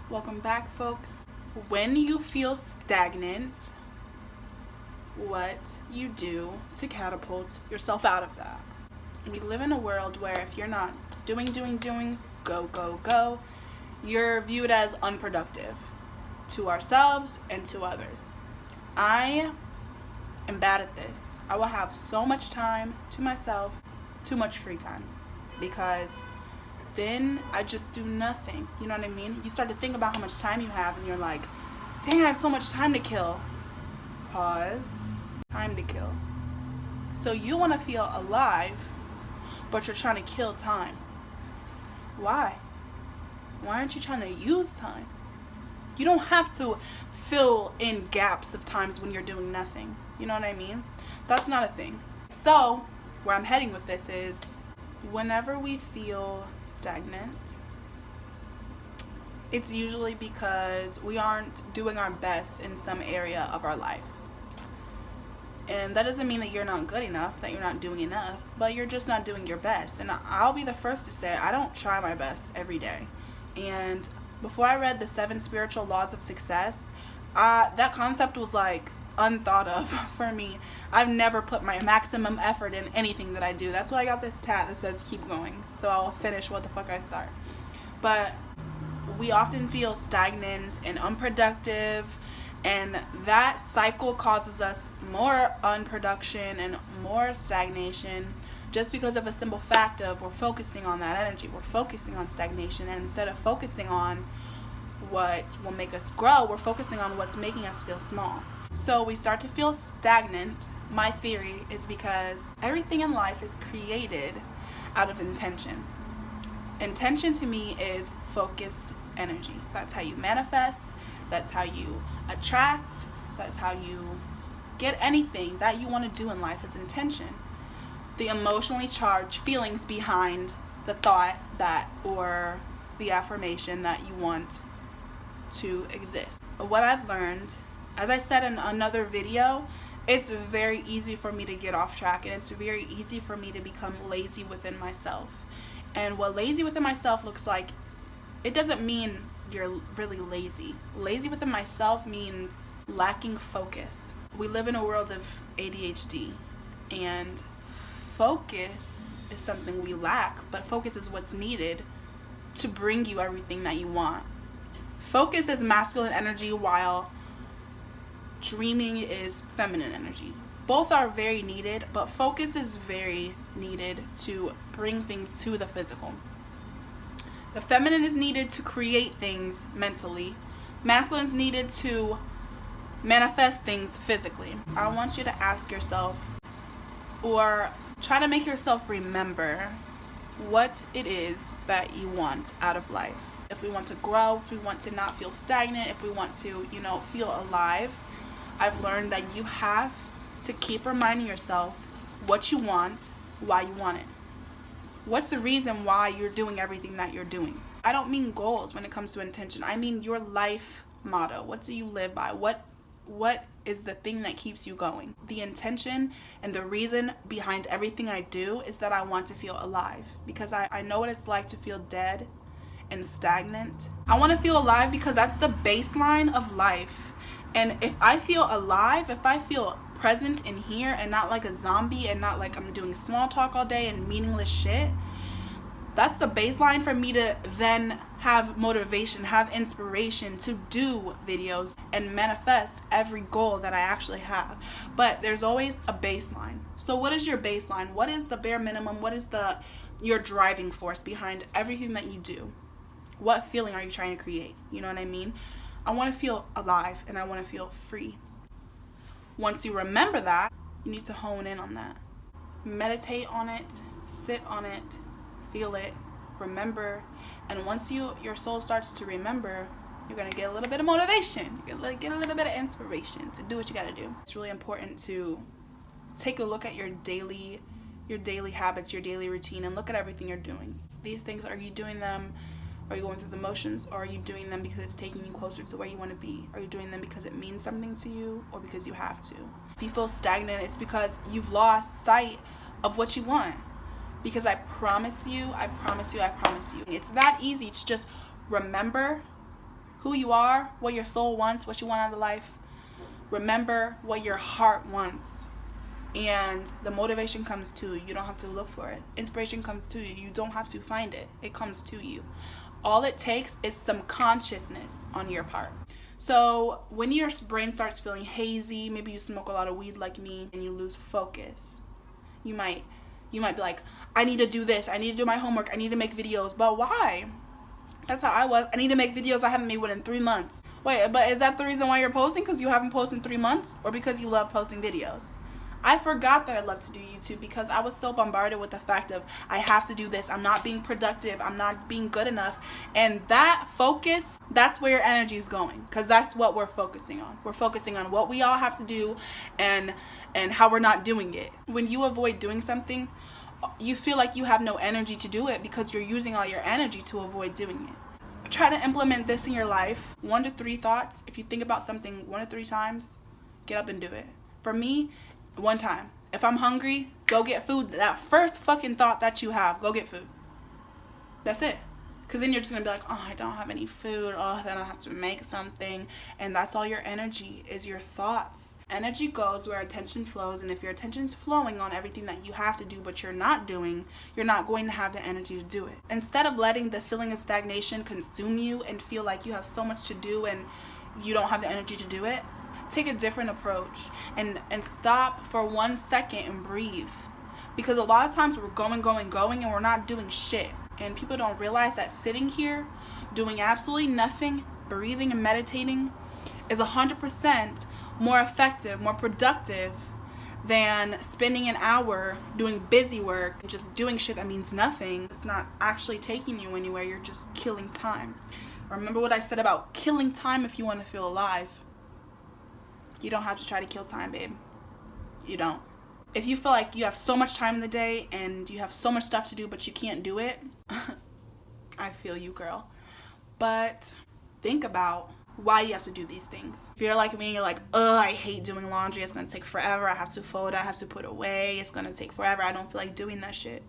Welcome back, folks. When you feel stagnant, what you do to catapult yourself out of that. We live in a world where if you're not doing, go, you're viewed as unproductive to ourselves and to others. I am bad at this. I will have so much time to myself, too much free time, because then I just do nothing. You know what I mean? You start to think about how much time you have and you're like, dang, I have so much time to kill. Pause. Time to kill. So you want to feel alive, but you're trying to kill time. Why? Why aren't you trying to use time? You don't have to fill in gaps of times when you're doing nothing. You know what I mean? That's not a thing. So where I'm heading with this is, whenever we feel stagnant, it's usually because we aren't doing our best in some area of our life. And that doesn't mean that you're not good enough, that you're not doing enough, but you're just not doing your best. And I'll be the first to say, I don't try my best every day. And before I read the 7 spiritual laws of success, that concept was like unthought of for me. I've never put my maximum effort in anything that I do. That's why I got this tat that says keep going, so I'll finish what the fuck I start. But we often feel stagnant and unproductive, and that cycle causes us more unproduction and more stagnation just because of a simple fact of we're focusing on that energy. We're focusing on stagnation, and instead of focusing on what will make us grow, we're focusing on what's making us feel small. So we start to feel stagnant. My theory is because everything in life is created out of intention. Intention to me is focused energy. That's how you manifest. That's how you attract. That's how you get anything that you want to do in life is intention. The emotionally charged feelings behind the thought that or the affirmation that you want to exist. What I've learned, as I said in another video, it's very easy for me to get off track, and it's very easy for me to become lazy within myself. And what lazy within myself looks like, it doesn't mean you're really lazy. Lazy within myself means lacking focus. We live in a world of ADHD, and focus is something we lack, but focus is what's needed to bring you everything that you want. Focus is masculine energy, while dreaming is feminine energy. Both are very needed, but focus is very needed to bring things to the physical. The feminine is needed to create things mentally. Masculine is needed to manifest things physically. I want you to ask yourself, or try to make yourself remember, what it is that you want out of life. If we want to grow, if we want to not feel stagnant, if we want to, feel alive, I've learned that you have to keep reminding yourself what you want, why you want it. What's the reason why you're doing everything that you're doing? I don't mean goals when it comes to intention. I mean your life motto. What do you live by? What is the thing that keeps you going? The intention and the reason behind everything I do is that I want to feel alive, because I know what it's like to feel dead and stagnant. I want to feel alive because that's the baseline of life. And if I feel alive, if I feel present in here and not like a zombie and not like I'm doing small talk all day and meaningless shit, that's the baseline for me to then have motivation, have inspiration to do videos and manifest every goal that I actually have. But there's always a baseline. So what is your baseline? What is the bare minimum? What is your driving force behind everything that you do? What feeling are you trying to create? You know what I mean? I want to feel alive and I want to feel free. Once you remember that, you need to hone in on that. Meditate on it, sit on it, feel it, remember. And once your soul starts to remember, you're going to get a little bit of motivation. You're going to get a little bit of inspiration to do what you got to do. It's really important to take a look at your daily habits, your daily routine, and look at everything you're doing. These things, are you doing them? Are you going through the motions, or are you doing them because it's taking you closer to where you want to be? Are you doing them because it means something to you, or because you have to? If you feel stagnant, it's because you've lost sight of what you want. Because I promise you, it's that easy to just remember who you are, what your soul wants, what you want out of life. Remember what your heart wants. And the motivation comes to you. You don't have to look for it. Inspiration comes to you. You don't have to find it. It comes to you. All it takes is some consciousness on your part. So when your brain starts feeling hazy, maybe you smoke a lot of weed like me and you lose focus. You might be like, I need to do this. I need to do my homework. I need to make videos. But why? That's how I was. I need to make videos. I haven't made one in 3 months. Wait, but is that the reason why you're posting? Because you haven't posted in 3 months? Or because you love posting videos? I forgot that I love to do YouTube because I was so bombarded with the fact of I have to do this. I'm not being productive. I'm not being good enough. And that focus, that's where your energy is going, because that's what we're focusing on. We're focusing on what we all have to do and how we're not doing it. When you avoid doing something, you feel like you have no energy to do it because you're using all your energy to avoid doing it. Try to implement this in your life. 1 to 3 thoughts. If you think about something 1 to 3 times, get up and do it. For me, 1 time. If I'm hungry, go get food. That first fucking thought that you have, go get food. That's it. Because then you're just going to be like, oh, I don't have any food. Oh, then I have to make something. And that's all your energy is, your thoughts. Energy goes where attention flows. And if your attention's flowing on everything that you have to do but you're not doing, you're not going to have the energy to do it. Instead of letting the feeling of stagnation consume you and feel like you have so much to do and you don't have the energy to do it, take a different approach and stop for 1 second and breathe. Because a lot of times we're going and we're not doing shit. And people don't realize that sitting here doing absolutely nothing, breathing and meditating is 100% more effective, more productive than spending an hour doing busy work and just doing shit that means nothing. It's not actually taking you anywhere. You're just killing time. Remember what I said about killing time if you want to feel alive. You don't have to try to kill time, babe. You don't. If you feel like you have so much time in the day and you have so much stuff to do but you can't do it, I feel you, girl. But think about why you have to do these things. If you're like me and you're like, oh, I hate doing laundry. It's going to take forever. I have to fold it. I have to put it away. It's going to take forever. I don't feel like doing that shit.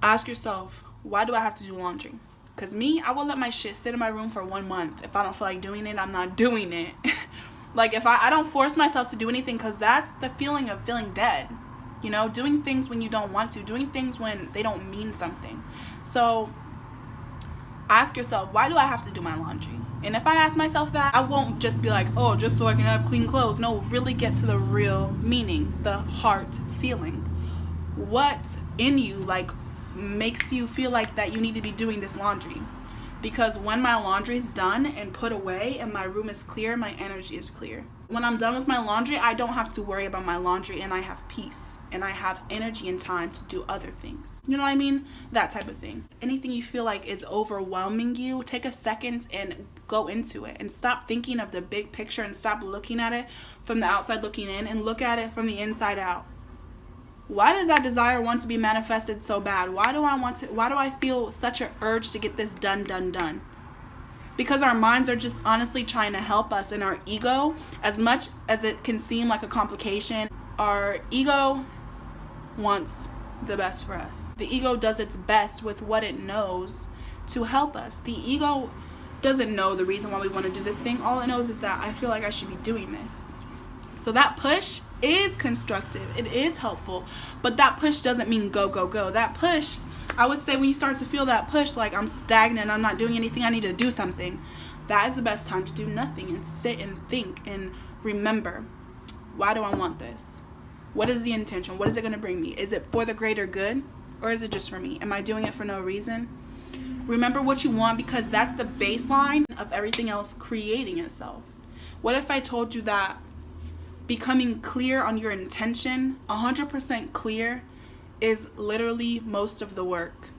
Ask yourself, why do I have to do laundry? Because me, I will let my shit sit in my room for 1 month. If I don't feel like doing it, I'm not doing it. Like, if I don't force myself to do anything, because that's the feeling of feeling dead. You know, doing things when you don't want to, doing things when they don't mean something. So ask yourself, why do I have to do my laundry? And if I ask myself that, I won't just be like, oh, just so I can have clean clothes. No, really get to the real meaning, the heart feeling. What in you, like, makes you feel like that you need to be doing this laundry? Because when my laundry is done and put away and my room is clear, my energy is clear. When I'm done with my laundry, I don't have to worry about my laundry and I have peace and I have energy and time to do other things. You know what I mean? That type of thing. Anything you feel like is overwhelming you, take a second and go into it and stop thinking of the big picture and stop looking at it from the outside looking in and look at it from the inside out. Why does that desire want to be manifested so bad? Why do I feel such an urge to get this done? Because our minds are just honestly trying to help us, and our ego, as much as it can seem like a complication, our ego wants the best for us. The ego does its best with what it knows to help us. The ego doesn't know the reason why we want to do this thing. All it knows is that I feel like I should be doing this. So that push is constructive. It is helpful. But that push doesn't mean go. That push, I would say when you start to feel that push, like I'm stagnant, I'm not doing anything, I need to do something, that is the best time to do nothing and sit and think and remember, why do I want this? What is the intention? What is it going to bring me? Is it for the greater good or is it just for me? Am I doing it for no reason? Remember what you want, because that's the baseline of everything else creating itself. What if I told you that becoming clear on your intention, 100% clear, is literally most of the work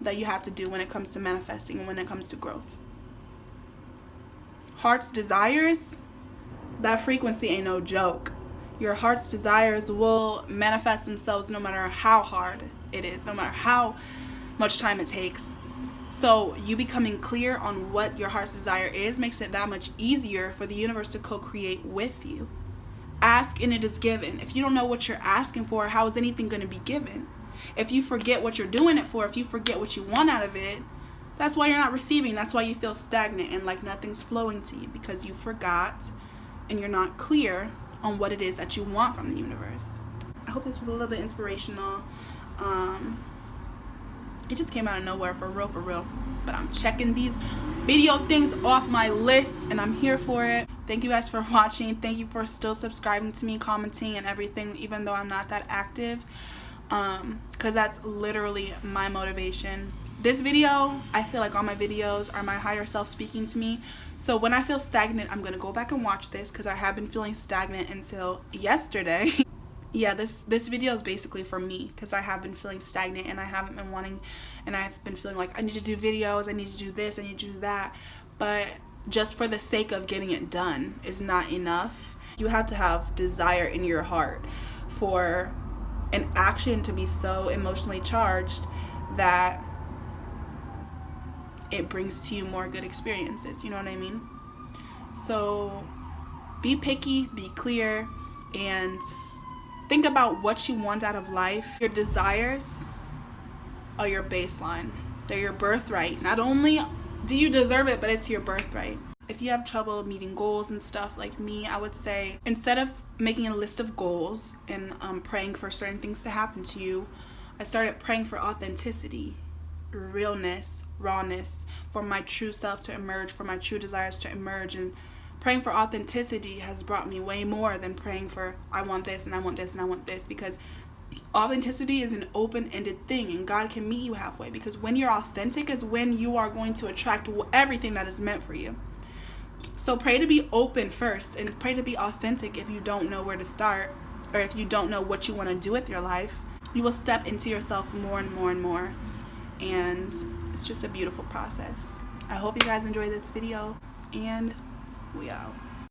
that you have to do when it comes to manifesting and when it comes to growth. Heart's desires, that frequency ain't no joke. Your heart's desires will manifest themselves no matter how hard it is, no matter how much time it takes. So you becoming clear on what your heart's desire is makes it that much easier for the universe to co-create with you. Ask and it is given. If you don't know what you're asking for, how is anything going to be given? If you forget what you're doing it for, if you forget what you want out of it, That's why you're not receiving. That's why you feel stagnant and like nothing's flowing to you, because you forgot and you're not clear on what it is that you want from the universe. I hope this was a little bit inspirational. It just came out of nowhere, for real. But I'm checking these video things off my list and I'm here for it. Thank you guys for watching. Thank you for still subscribing to me, commenting and everything, even though I'm not that active, because that's literally my motivation. This video, I feel like all my videos are my higher self speaking to me. So when I feel stagnant, I'm gonna go back and watch this, because I have been feeling stagnant until yesterday. Yeah, this video is basically for me, because I have been feeling stagnant and I haven't been wanting, and I've been feeling like I need to do videos, I need to do this, I need to do that, but just for the sake of getting it done is not enough. You have to have desire in your heart for an action to be so emotionally charged that it brings to you more good experiences, you know what I mean? So be picky, be clear, and think about what you want out of life. Your desires are your baseline. They're your birthright. Not only do you deserve it, but it's your birthright. If you have trouble meeting goals and stuff like me, I would say instead of making a list of goals and praying for certain things to happen to you, I started praying for authenticity, realness, rawness, for my true self to emerge, for my true desires to emerge. And praying for authenticity has brought me way more than praying for I want this and I want this and I want this, because authenticity is an open-ended thing and God can meet you halfway, because when you're authentic is when you are going to attract everything that is meant for you. So pray to be open first, and pray to be authentic. If you don't know where to start, or if you don't know what you want to do with your life, you will step into yourself more and more and more, and it's just a beautiful process. I hope you guys enjoy this video, and we out.